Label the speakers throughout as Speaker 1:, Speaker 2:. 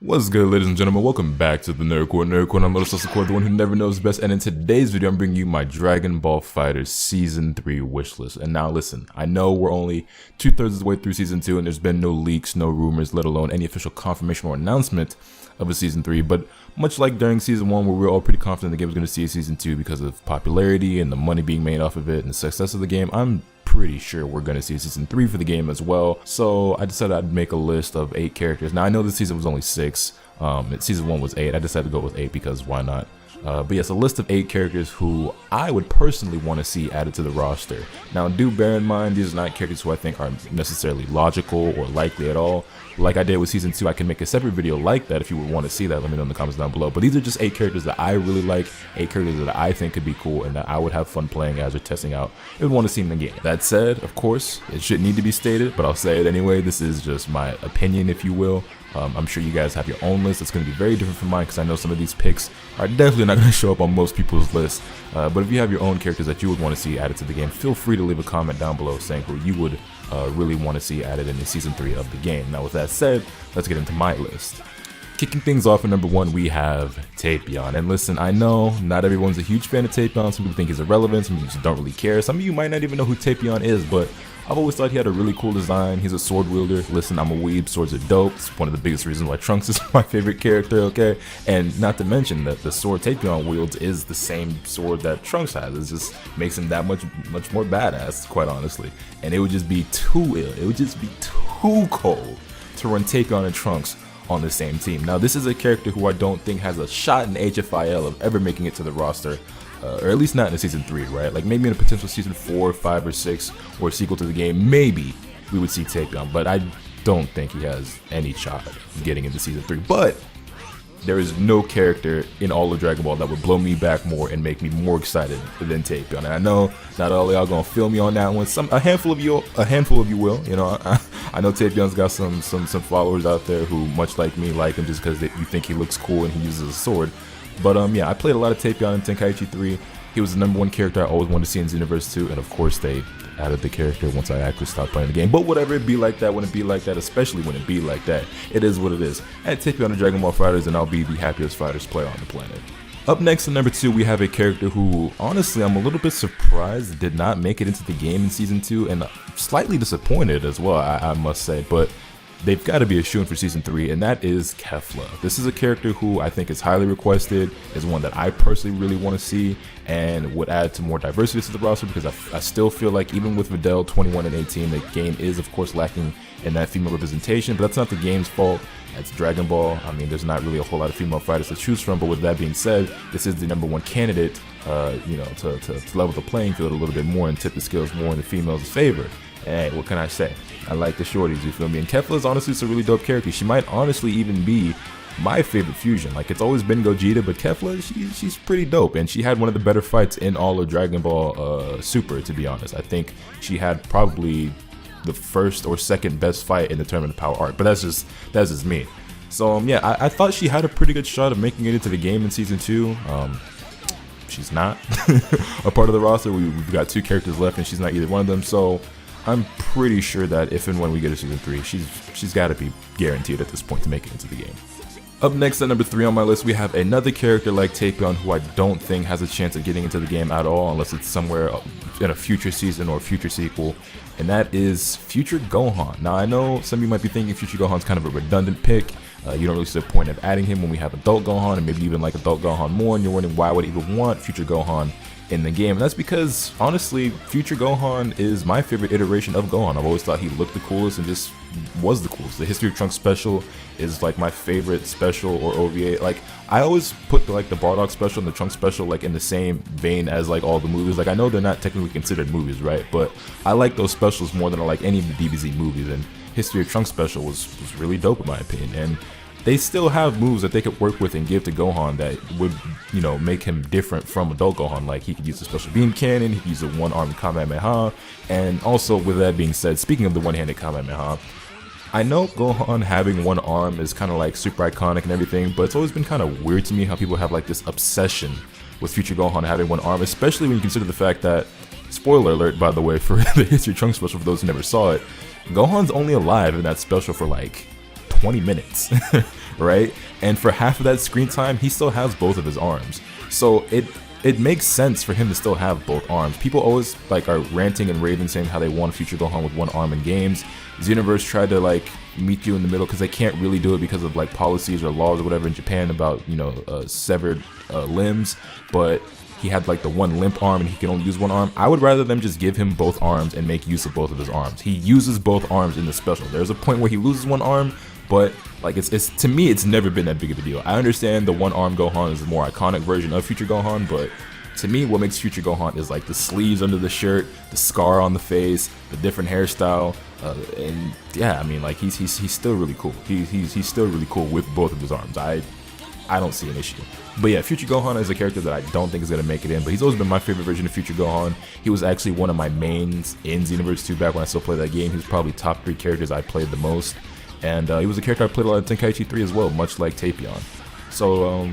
Speaker 1: What's good, ladies and gentlemen? Welcome back to the Nerd Court. I'm Little Core, the one who never knows best. And in today's video, I'm bringing you my Dragon Ball FighterZ Season 3 wish list. And now listen, I know we're only 2/3 of the way through Season 2, and there's been no leaks, no rumors, let alone any official confirmation or announcement of a Season 3. But much like during Season 1, where we were all pretty confident the game was going to see a Season 2 because of popularity and the money being made off of it and the success of the game, I'm pretty sure we're going to see Season 3 for the game as well. So I decided I'd make a list of 8 characters. Now I know this season was only 6. Season 1 was 8. I decided to go with 8 because why not? But yes, a list of 8 characters who I would personally want to see added to the roster. Now do bear in mind, these are not characters who I think are necessarily logical or likely at all. Like I did with Season 2, I can make a separate video like that if you would want to see that. Let me know in the comments down below. But these are just 8 characters that I really like, 8 characters that I think could be cool and that I would have fun playing as or testing out and would want to see in the game. That said, of course, it shouldn't need to be stated, but I'll say it anyway. This is just my opinion, if you will. I'm sure you guys have your own list. It's going to be very different from mine because I know some of these picks are definitely not going to show up on most people's lists. But if you have your own characters that you would want to see added to the game, feel free to leave a comment down below saying who you would really want to see added in the Season 3 of the game. Now with that said, let's get into my list. Kicking things off at number 1, we have TAPION. And listen, I know not everyone's a huge fan of TAPION. Some people think he's irrelevant, some people just don't really care. Some of you might not even know who TAPION is, but I've always thought he had a really cool design. He's a sword wielder. Listen, I'm a weeb, swords are dope. It's one of the biggest reasons why Trunks is my favorite character, okay? And not to mention that the sword TAPION wields is the same sword that Trunks has. It just makes him that much more badass, quite honestly. And it would just be too ill. It would just be too cold to run TAPION and Trunks on the same team. Now, this is a character who I don't think has a shot in HFIL of ever making it to the roster. Or at least not in a Season 3, right? Like maybe in a potential Season 4, 5, or 6, or a sequel to the game, maybe we would see TAPION, but I don't think he has any shot of getting into Season 3. But there is no character in all of Dragon Ball that would blow me back more and make me more excited than TAPION. And I know not all of y'all gonna feel me on that one. A handful of you will. You know, I know TAPION's got some followers out there who, much like me, like him just because you think he looks cool and he uses a sword. But yeah, I played a lot of TAPION in Tenkaichi 3. He was the #1 character I always wanted to see in Xenoverse 2, and of course they added the character once I actually stopped playing the game. But whatever, it be like that, when it be like that, especially when it be like that, it is what it is. Add TAPION to Dragon Ball FighterZ and I'll be the happiest FighterZ player on the planet. Up next at number 2, we have a character who, honestly, I'm a little bit surprised did not make it into the game in Season 2, and slightly disappointed as well, I must say. But they've got to be a shoo-in for Season 3, and that is Kefla. This is a character who I think is highly requested, is one that I personally really want to see, and would add to more diversity to the roster because I still feel like even with Videl 21 and 18, the game is of course lacking in that female representation, but that's not the game's fault. It's Dragon Ball. I mean, there's not really a whole lot of female fighters to choose from, but with that being said, this is the #1 candidate, you know, to level the playing field a little bit more and tip the scales more in the females' favor. Hey, what can I say? I like the shorties, you feel me? And Kefla is honestly a really dope character. She might honestly even be my favorite fusion. Like, it's always been Gogeta, but Kefla, she's pretty dope. And she had one of the better fights in all of Dragon Ball Super, to be honest. I think she had probably the first or second best fight in the Tournament of Power Arc, but that's just me. So yeah, I thought she had a pretty good shot of making it into the game in Season 2. She's not a part of the roster. We've got 2 characters left, and she's not either one of them. So I'm pretty sure that if and when we get to Season 3, she's got to be guaranteed at this point to make it into the game. Up next at number 3 on my list, we have another character like TAPION who I don't think has a chance of getting into the game at all unless it's somewhere in a future season or a future sequel, and that is Future Gohan. Now I know some of you might be thinking Future Gohan's kind of a redundant pick. You don't really see the point of adding him when we have Adult Gohan, and maybe even like Adult Gohan more, and you're wondering why I would even want Future Gohan in the game. And that's because, honestly, Future Gohan is my favorite iteration of Gohan. I've always thought he looked the coolest and just was the coolest. The History of Trunks special is like my favorite special or OVA. Like, I always put the Bardock special and the Trunks special like in the same vein as like all the movies. Like, I know they're not technically considered movies, right? But I like those specials more than I like any of the DBZ movies, and History of Trunks special was really dope in my opinion. And they still have moves that they could work with and give to Gohan that would, you know, make him different from Adult Gohan. Like, he could use a special beam cannon, he could use a one-armed Kamehameha, and also, with that being said, speaking of the one-handed Kamehameha, I know Gohan having one arm is kind of like super iconic and everything, but it's always been kind of weird to me how people have like this obsession with Future Gohan having one arm, especially when you consider the fact that, spoiler alert by the way for the History of Trunks special for those who never saw it, Gohan's only alive in that special for like 20 minutes, right? And for half of that screen time, he still has both of his arms. So it makes sense for him to still have both arms. People always like are ranting and raving saying how they want Future Gohan with one arm in games. Xenoverse tried to like meet you in the middle because they can't really do it because of like policies or laws or whatever in Japan about, you know, severed limbs, but he had like the one limp arm and he can only use one arm. I would rather them just give him both arms and make use of both of his arms. He uses both arms in the special. There's a point where he loses one arm, but like it's to me, it's never been that big of a deal. I understand the one arm Gohan is a more iconic version of Future Gohan, but to me, what makes Future Gohan is like the sleeves under the shirt, the scar on the face, the different hairstyle, and yeah, I mean, like he's still really cool. He's still really cool with both of his arms. I don't see an issue. But yeah, Future Gohan is a character that I don't think is going to make it in, but he's always been my favorite version of Future Gohan. He was actually one of my mains in Xenoverse 2 back when I still played that game. He was probably top 3 characters I played the most, and he was a character I played a lot in Tenkaichi 3 as well, much like Tapion. So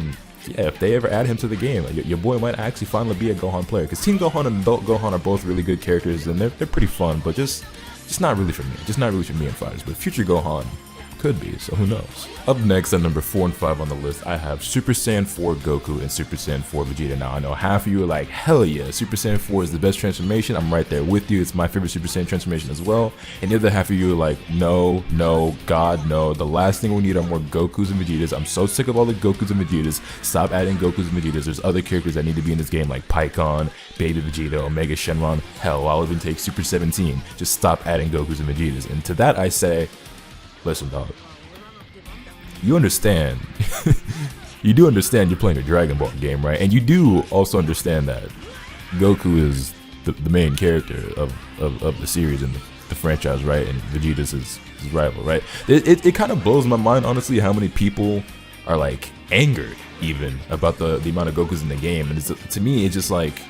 Speaker 1: yeah, if they ever add him to the game, like, your boy might actually finally be a Gohan player, because Teen Gohan and Adult Gohan are both really good characters, and they're pretty fun, but just not really for me. Just not really for me in fighters, but Future Gohan could be, so who knows. Up next at number 4 and 5 on the list, I have Super Saiyan 4 Goku and Super Saiyan 4 Vegeta. Now I know half of you are like, hell yeah, Super Saiyan 4 is the best transformation. I'm right there with you. It's my favorite Super Saiyan transformation as well. And the other half of you are like, no, God, no. The last thing we need are more Gokus and Vegetas. I'm so sick of all the Gokus and Vegetas. Stop adding Gokus and Vegetas. There's other characters that need to be in this game like Pikkon, Baby Vegeta, Omega Shenron. Hell, I'll even take Super 17. Just stop adding Gokus and Vegetas. And to that I say, listen, dog. You understand, you do understand you're playing a Dragon Ball game, right? And you do also understand that Goku is the main character of the series and the franchise, right? And Vegeta's his rival, right? It kind of blows my mind, honestly, how many people are like angered even about the amount of Gokus in the game. And to me, it's just like,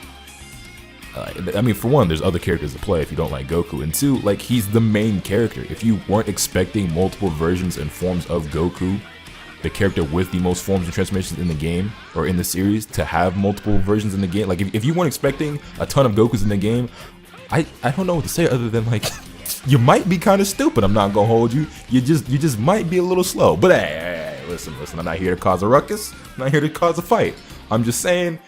Speaker 1: I mean, for one, there's other characters to play if you don't like Goku, and two, like, he's the main character. If you weren't expecting multiple versions and forms of Goku, the character with the most forms and transformations in the game, or in the series, to have multiple versions in the game, like, if you weren't expecting a ton of Gokus in the game, I don't know what to say other than, like, you might be kind of stupid. I'm not gonna hold you. You just might be a little slow. But hey, listen, I'm not here to cause a ruckus. I'm not here to cause a fight. I'm just saying,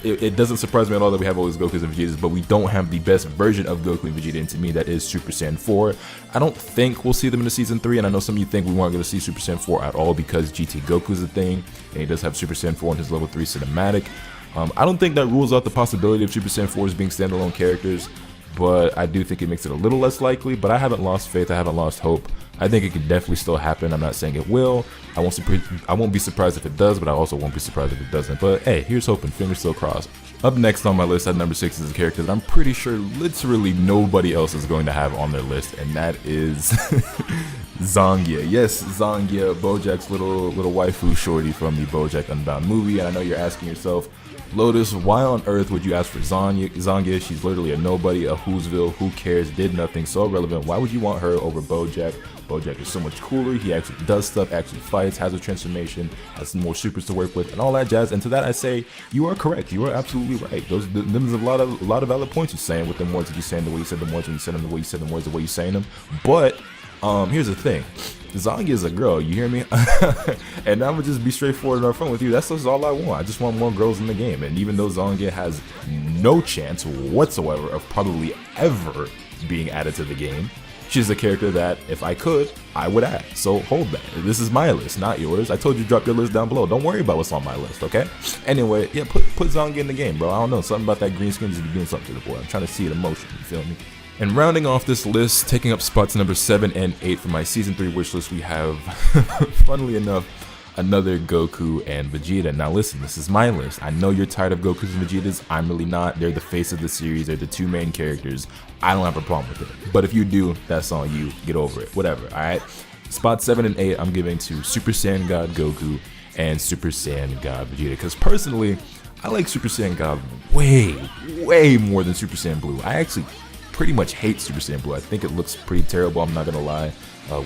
Speaker 1: it doesn't surprise me at all that we have all these Gokus and Vegetas, but we don't have the best version of Goku and Vegeta, and to me that is Super Saiyan 4. I don't think we'll see them in the Season 3, and I know some of you think we weren't going to see Super Saiyan 4 at all because GT Goku's a thing, and he does have Super Saiyan 4 in his level 3 cinematic. I don't think that rules out the possibility of Super Saiyan 4s being standalone characters, but I do think it makes it a little less likely, but I haven't lost faith, I haven't lost hope. I think it could definitely still happen. I'm not saying it will. I won't be surprised if it does, but I also won't be surprised if it doesn't. But hey, here's hoping, fingers still crossed. Up next on my list at number 6 is a character that I'm pretty sure literally nobody else is going to have on their list, and that is ZANGYA. Yes, ZANGYA, Bojack's little waifu shorty from the Bojack Unbound movie. And I know you're asking yourself, Lotus, why on earth would you ask for ZANGYA? She's literally a nobody, a who'sville, who cares, did nothing, so irrelevant. Why would you want her over Bojack? Bojack is so much cooler. He actually does stuff, actually fights, has a transformation, has more supers to work with, and all that jazz. And to that I say, you are correct. You are absolutely right. There's a lot of valid points you're saying with them words that you're saying, the way you said them words, when you said them, the way you said them words, the way you're saying them. But here's the thing. ZANGYA is a girl, you hear me? And I'm gonna just be straightforward and upfront with you. That's just all I want. I just want more girls in the game. And even though ZANGYA has no chance whatsoever of probably ever being added to the game, she's a character that, if I could, I would add. So hold that. This is my list, not yours. I told you drop your list down below. Don't worry about what's on my list, okay? Anyway, yeah, put ZANGYA in the game, bro. I don't know. Something about that green skin just be doing something to the boy. I'm trying to see it in motion, you feel me? And rounding off this list, taking up spots number 7 and 8 for my Season 3 wish list, we have, funnily enough, another Goku and Vegeta. Now listen, this is my list. I know you're tired of Gokus and Vegetas. I'm really not. They're the face of the series. They're the two main characters. I don't have a problem with it. But if you do, that's on you. Get over it. Whatever, alright? Spots 7 and 8, I'm giving to Super Saiyan God Goku and Super Saiyan God Vegeta. Because personally, I like Super Saiyan God way more than Super Saiyan Blue. I actually pretty much hate Super Saiyan Blue. I think it looks pretty terrible, I'm not gonna lie,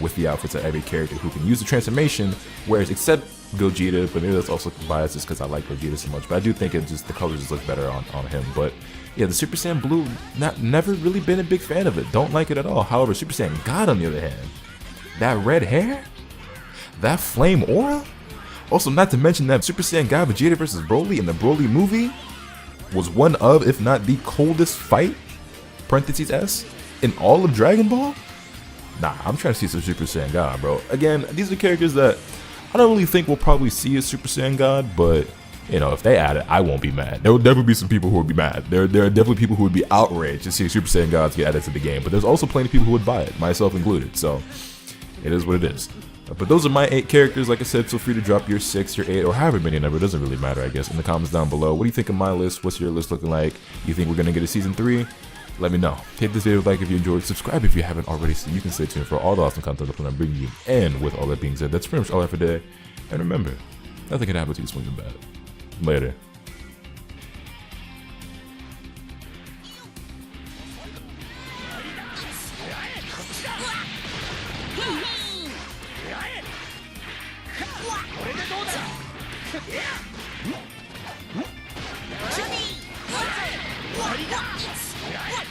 Speaker 1: with the outfits of every character who can use the transformation, whereas except Gogeta, but maybe that's also biased just because I like Gogeta so much, but I do think the colors just look better on him. But yeah, the Super Saiyan Blue, never really been a big fan of it, don't like it at all. However, Super Saiyan God, on the other hand, that red hair, That flame aura? Also, not to mention that Super Saiyan God Vegeta vs. Broly in the Broly movie was one of, if not the coldest fight, parentheses S, in all of Dragon Ball? Nah, I'm trying to see some Super Saiyan God, bro. Again, these are characters that I don't really think we'll probably see as Super Saiyan God, but, you know, if they add it, I won't be mad. There will definitely be some people who would be mad. There are definitely people who would be outraged to see Super Saiyan Gods get added to the game, but there's also plenty of people who would buy it, myself included, so it is what it is. But those are my 8 characters. Like I said, feel free to drop your 6, your 8, or however many number. It doesn't really matter, I guess, in the comments down below. What do you think of my list? What's your list looking like? You think we're going to get a Season 3? Let me know. Hit this video with a like if you enjoyed. Subscribe if you haven't already, so you can stay tuned for all the awesome content that I'm bringing you. And with all that being said, that's pretty much all I have for today. And remember, nothing can happen to you swinging bad. Later.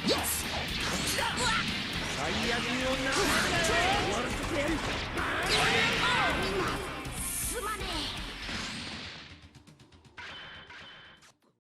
Speaker 2: Yes!